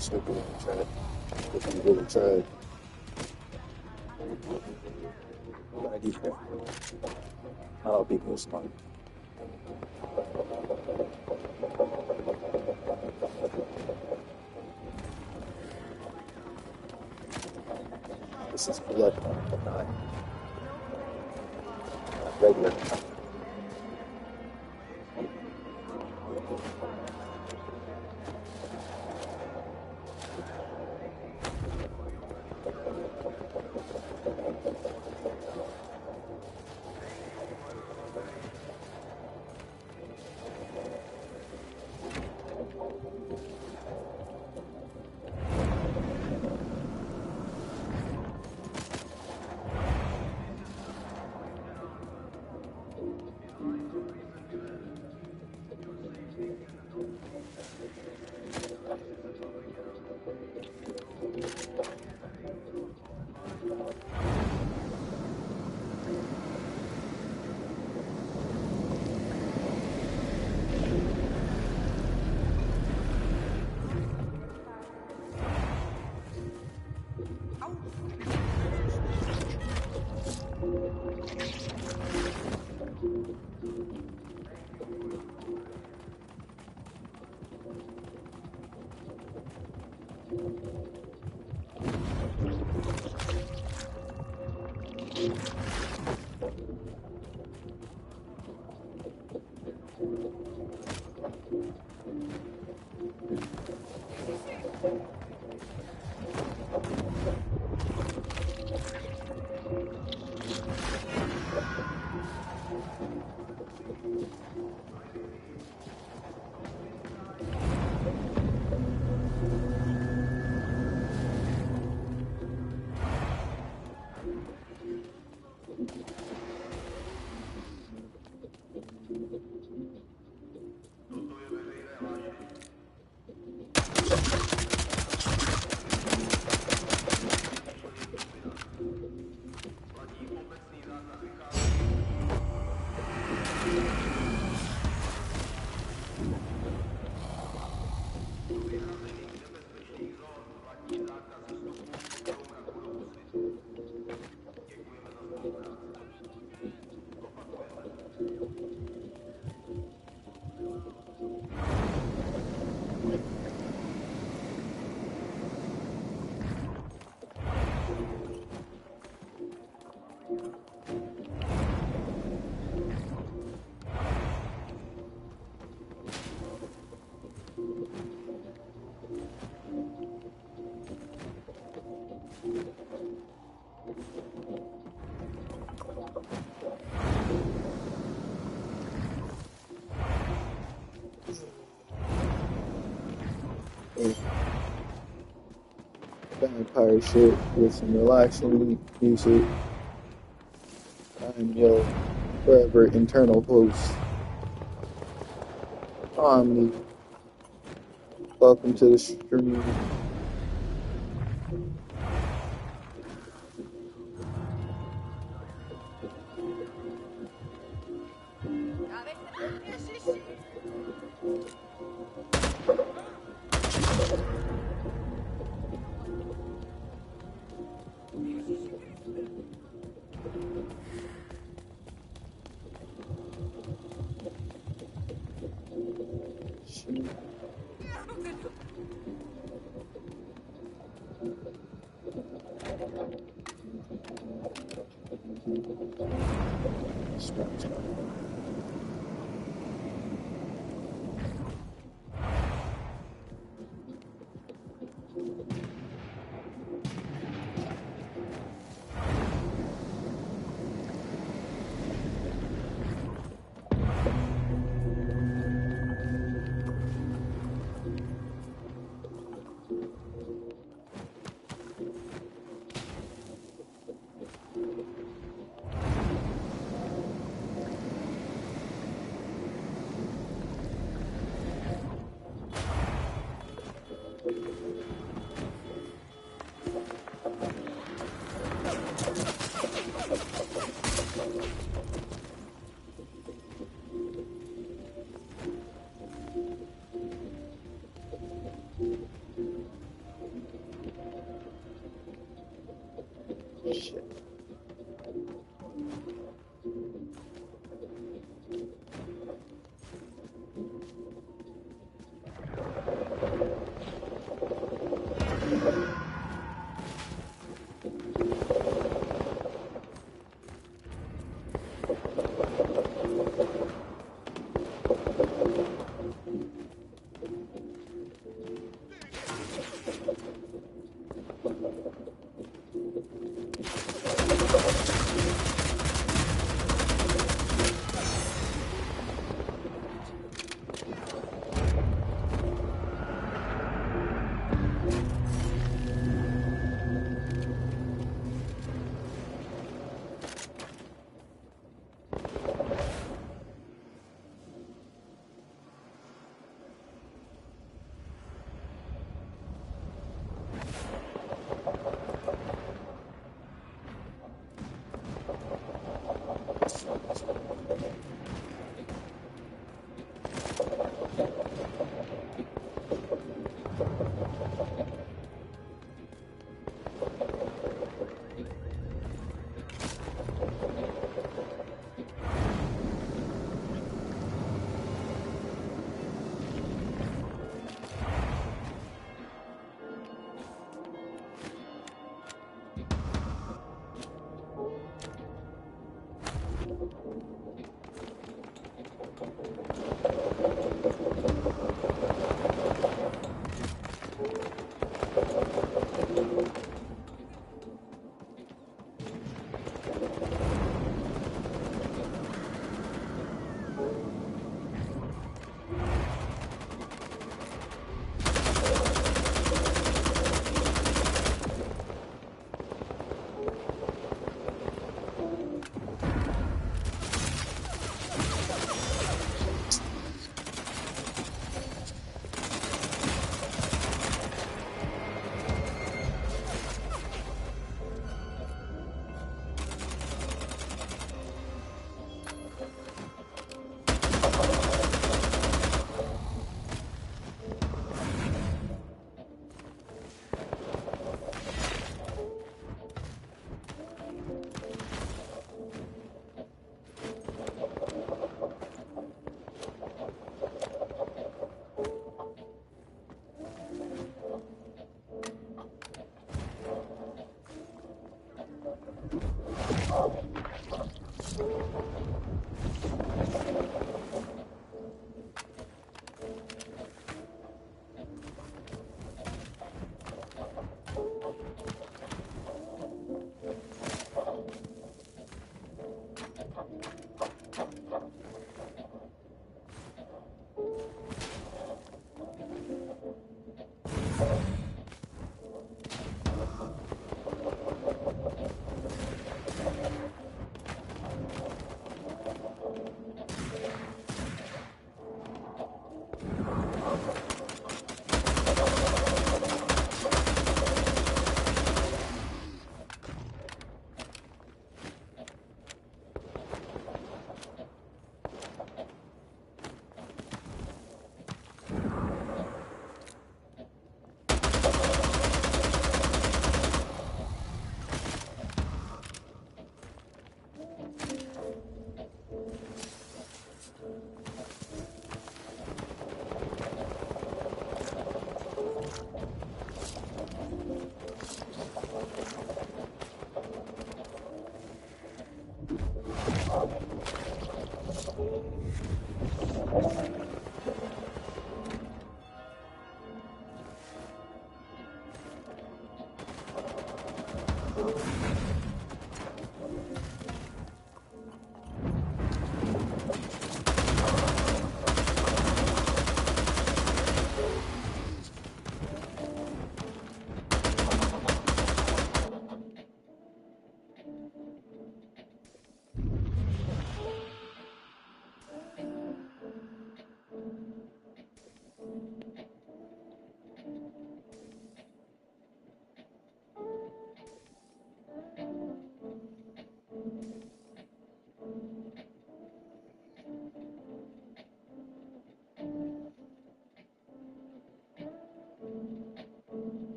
stupid when you try. If you really tried. But I do care. Not all people are smart. This is blood, not regular. Vampire shit with some relaxing music. I'm your forever internal host, Omni. Welcome to the stream.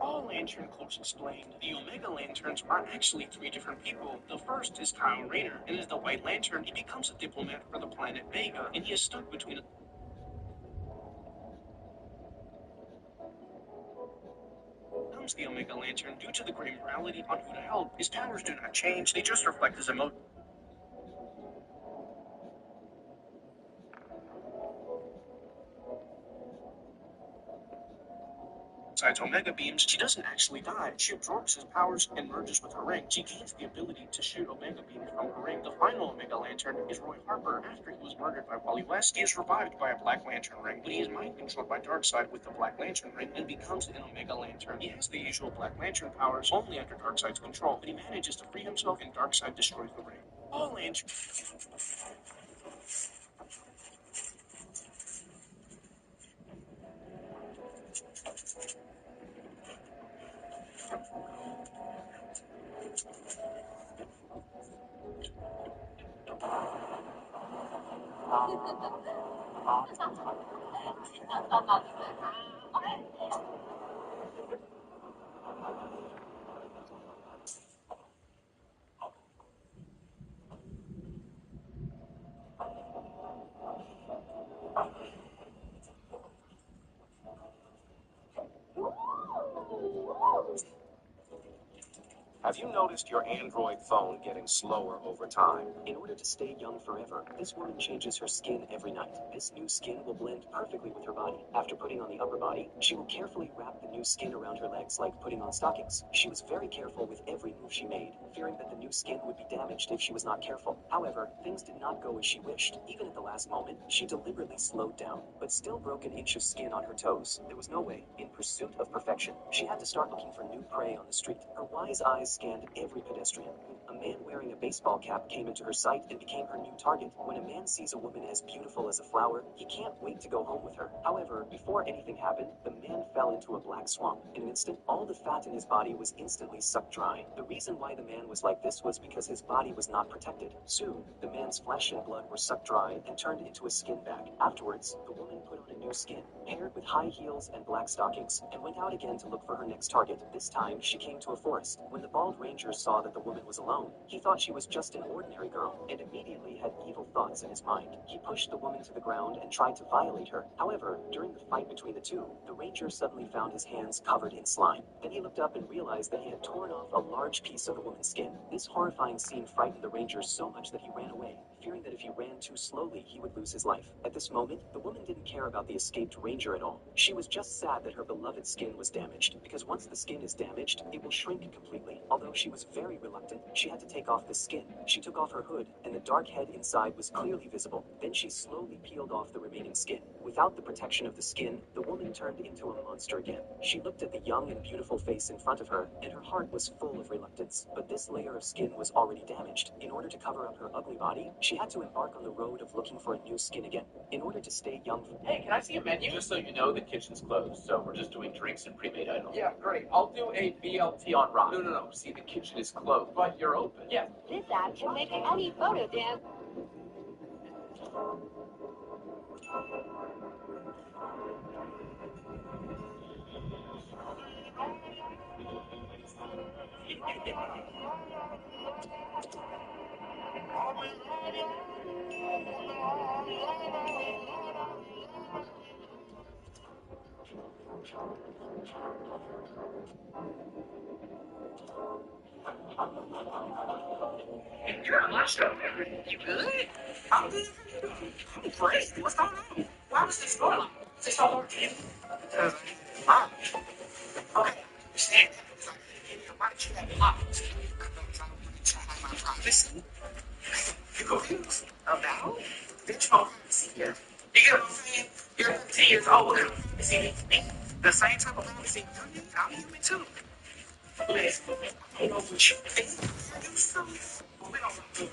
All Lantern Corps explained, the Omega Lanterns are actually three different people. The first is Kyle Rayner, and as the White Lantern, he becomes a diplomat for the planet Vega, and he is stuck between becomes the Omega Lantern due to the gray morality on who to help. His powers do not change, they just reflect his emotions. Besides Omega beams, she doesn't actually die. She absorbs his powers and merges with her ring. She gains the ability to shoot Omega beams from her ring. The final Omega Lantern is Roy Harper. After he was murdered by Wally West, he is revived by a Black Lantern ring, but he is mind controlled by Darkseid with the Black Lantern ring and becomes an Omega Lantern. He has the usual Black Lantern powers, only under Darkseid's control, but he manages to free himself and Darkseid destroys the ring. All Lanterns. Have you noticed your Android phone getting slower over time? In order to stay young forever, this woman changes her skin every night. This new skin will blend perfectly with her body. After putting on the upper body, she will carefully wrap the new skin around her legs like putting on stockings. She was very careful with every move she made, fearing that the new skin would be damaged if she was not careful. However, things did not go as she wished. Even at the last moment, she deliberately slowed down, but still broke an inch of skin on her toes. There was no way. In pursuit of perfection, she had to start looking for new prey on the street. Her wise eyes scanned every pedestrian. A man wearing a baseball cap came into her sight and became her new target. When a man sees a woman as beautiful as a flower, he can't wait to go home with her. However, before anything happened, the man fell into a black swamp. In an instant, all the fat in his body was instantly sucked dry. The reason why the man was like this was because his body was not protected. Soon, the man's flesh and blood were sucked dry and turned into a skin bag. Afterwards, the woman put on a new skin, paired with high heels and black stockings, and went out again to look for her next target. This time, she came to a forest. When the bald ranger saw that the woman was alone, he thought she was just an ordinary girl, and immediately had evil thoughts in his mind. He pushed the woman to the ground and tried to violate her. However, during the fight between the two, the ranger suddenly found his hands covered in slime. Then he looked up and realized that he had torn off a large piece of the woman's skin. This horrifying scene frightened the ranger so much that he ran away, fearing that if he ran too slowly, he would lose his life. At this moment, the woman didn't care about the escaped ranger at all. She was just sad that her beloved skin was damaged, because once the skin is damaged, it will shrink completely. Although she was very reluctant, she had to take off the skin. She took off her hood, and the dark head inside was clearly visible. Then she slowly peeled off the remaining skin. Without the protection of the skin, the woman turned into a monster again. She looked at the young and beautiful face in front of her, and her heart was full of reluctance. But this layer of skin was already damaged. In order to cover up her ugly body, she had to embark on the road of looking for a new skin again. In order to stay young. Hey, can I see a menu? Just so you know, the kitchen's closed, so we're just doing drinks and pre-made items. Yeah, great. I'll do a BLT on rock. No. See, the kitchen is closed, but you're open. Yeah. This ad can make any photo dance. You're a monster. You good? I'm good. I'm great. What's going on? Why was this door locked? Is this so hard to get? Because Mom. Okay, understand that. Why did you have it locked? Because I wanted to have my privacy. You confused about? Bitch, no privacy here. You get what I'm saying? You're 13 years old. See, the same type of privacy you need, I'm human too. Listen, I don't know what you think. You silly. We don't want to do it.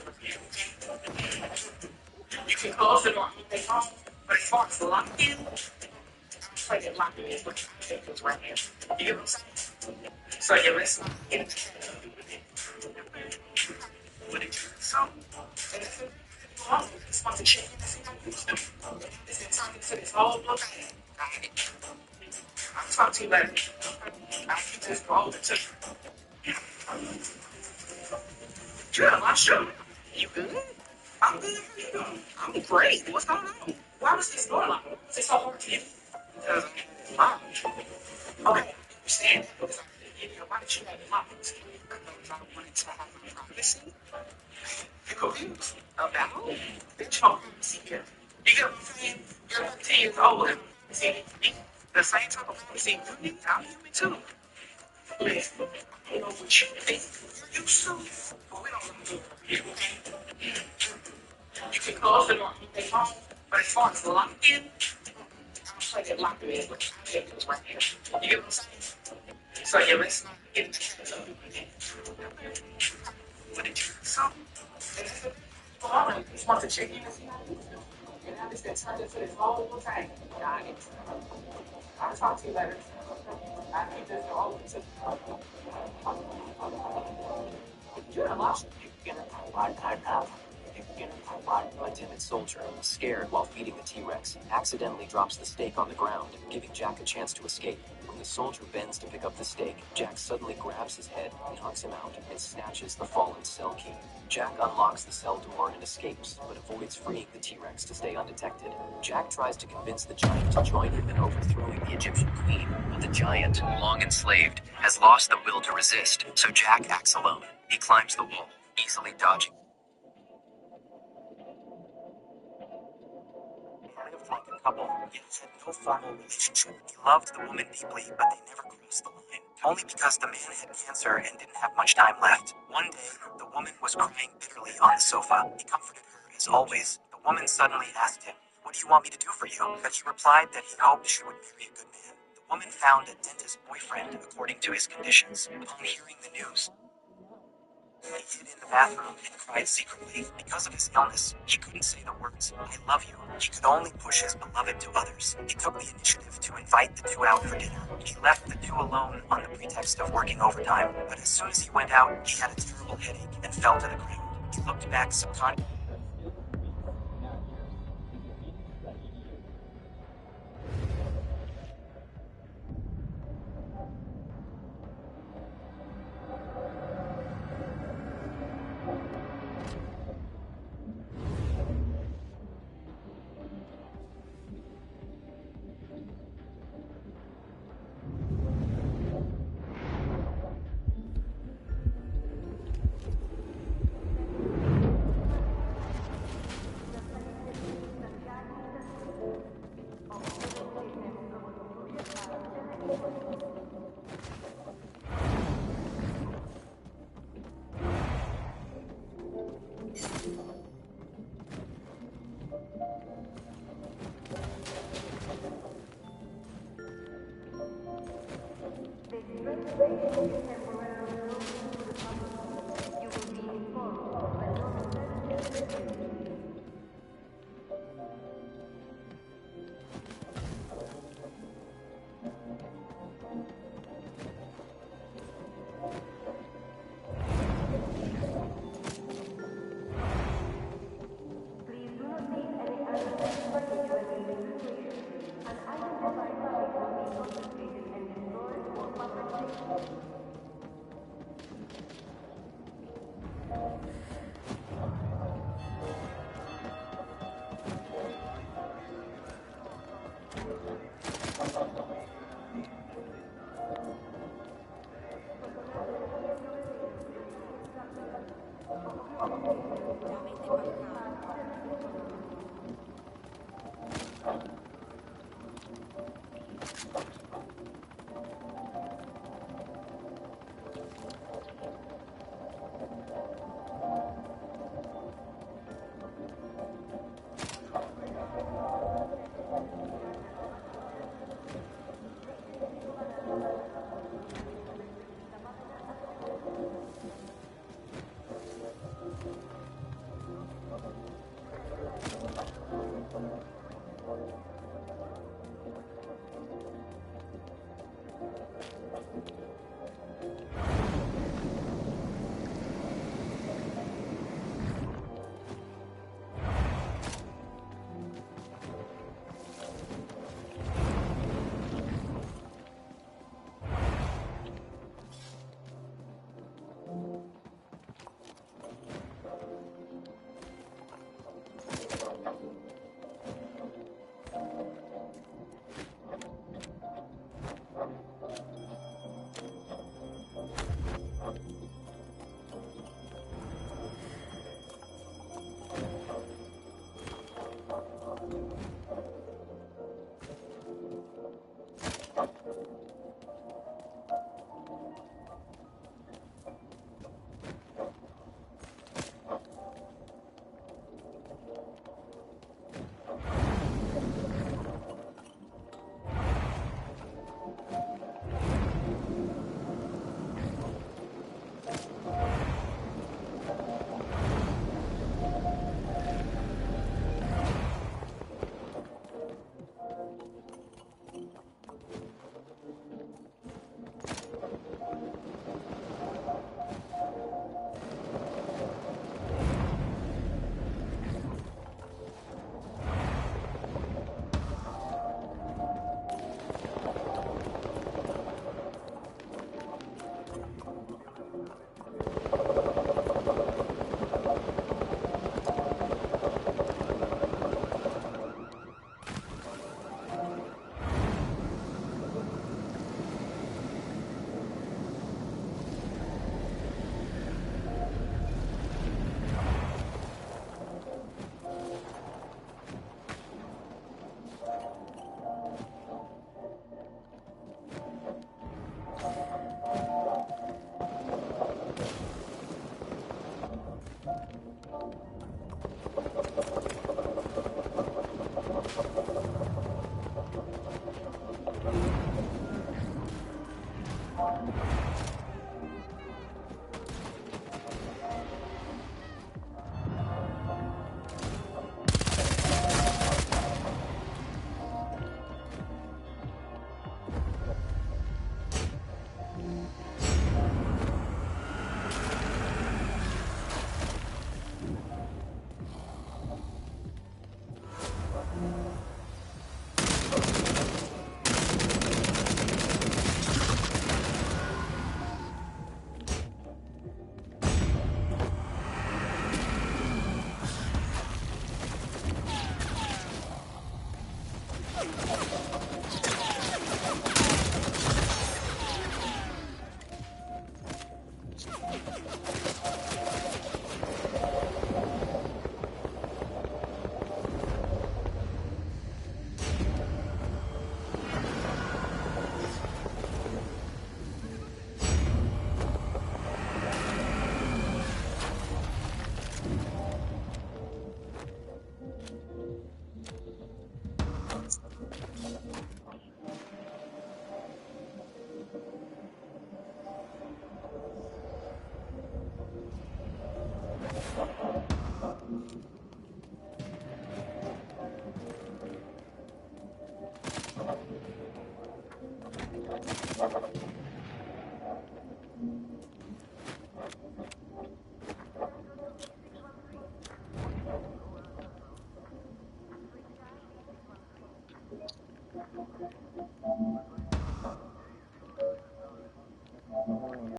You can close the door all day long, but as far as locked in, I'm playing it locked in, but I think it's right here. You get what I'm saying? So you listen in what did you so? And if it I just want to check in and see how you do. It's been talking to this whole little thing. Alright. I'll talk to you later. I'll just go over to you. You're a monster. You good? I'm good. How you doing? I'm great. What's going on? Why was this door locked? Is it so hard to get? Because Mom. Okay, understand that because why did you have it locked? Because I wanted to have my privacy. You're confused about bitch no privacy here. You get what I'm saying? You're 13 years old. See, the same type of privacy you need, I'm human too. Listen, I don't know what you think. You're used to, but we don't want to do it. You can close the door all day long, but as far as locked in, I'm playing it locked in, but I think it's right here. You get what I'm saying? So you listen, get into it. What did you so? I just want to check in and see how you feel. And now this has turned into this whole thing. Got it. I'll talk to you later. I need to go over to you're a monster. A timid soldier, scared while feeding the T-Rex, accidentally drops the steak on the ground, giving Jack a chance to escape. When the soldier bends to pick up the steak, Jack suddenly grabs his head, knocks him out, and snatches the fallen cell key. Jack unlocks the cell door and escapes, but avoids freeing the T-Rex to stay undetected. Jack tries to convince the giant to join him in overthrowing the Egyptian queen, but the giant, long enslaved, has lost the will to resist, so Jack acts alone. He climbs the wall, easily dodging. Lived like a couple, yet had no formal relationship. He loved the woman deeply, but they never crossed the line. Only because the man had cancer and didn't have much time left. One day, the woman was crying bitterly on the sofa. He comforted her, as always. The woman suddenly asked him, "What do you want me to do for you?" But he replied that he hoped she would marry a good man. The woman found a dentist boyfriend according to his conditions. Upon hearing the news, he hid in the bathroom and cried secretly. Because of his illness, he couldn't say the words, "I love you." He could only push his beloved to others. He took the initiative to invite the two out for dinner. He left the two alone on the pretext of working overtime. But as soon as he went out, he had a terrible headache and fell to the ground. He looked back subconsciously.